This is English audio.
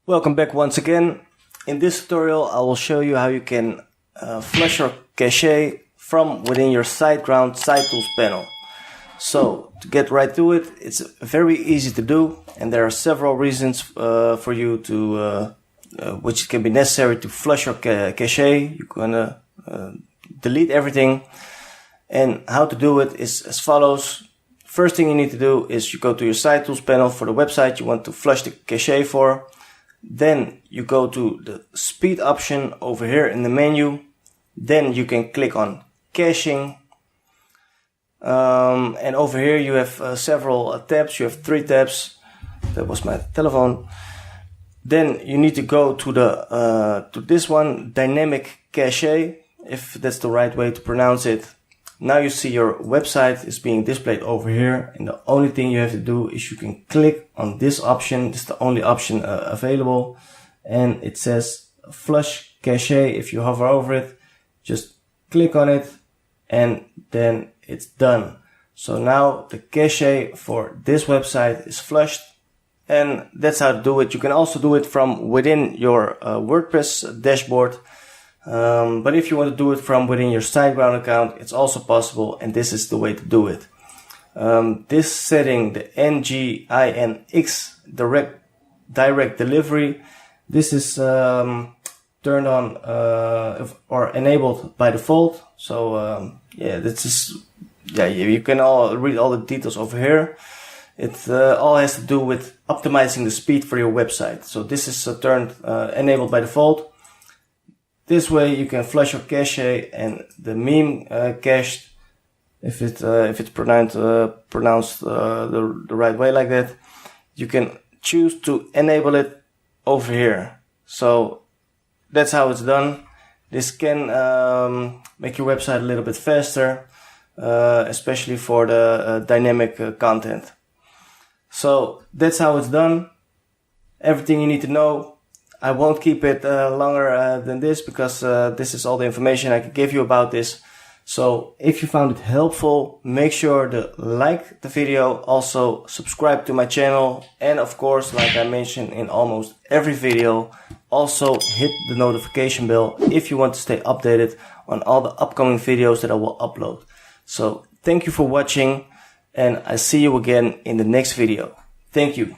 Welcome back once again. In this tutorial I will show you how you can flush your cache from within your SiteGround Site Tools panel. So to get right to it, it's very easy to do, and there are several reasons for you to which can be necessary to flush your cache. You're gonna delete everything, and how to do it is as follows. First thing you need to do is you go to your Site Tools panel for the website you want to flush the cache for. Then you go to the speed option over here in the menu. Then you can click on caching. And over here you have several tabs. You have 3 tabs. That was my telephone. Then you need to go to the to this one, dynamic cache, if that's the right way to pronounce it. Now you see your website is being displayed over here, and the only thing you have to do is you can click on this option. It's the only option available, and it says flush cache. If you hover over it, just click on it, and then it's done. So now the cache for this website is flushed, and that's how to do it. You can also do it from within your WordPress dashboard. But if you want to do it from within your SiteGround account, it's also possible, and this is the way to do it. This setting, the NGINX direct delivery, this is turned on or enabled by default. So yeah, this is you can all read all the details over here. It all has to do with optimizing the speed for your website. So this is enabled by default. This way you can flush your cache, and the meme cached, if it's pronounced the right way like that, you can choose to enable it over here. So that's how it's done. This can make your website a little bit faster, especially for the dynamic content. So that's how it's done. Everything you need to know. I won't keep it longer than this, because this is all the information I can give you about this. So if you found it helpful, make sure to like the video, also subscribe to my channel, and of course, like I mentioned in almost every video, also hit the notification bell if you want to stay updated on all the upcoming videos that I will upload. So thank you for watching, and I see you again in the next video. Thank you.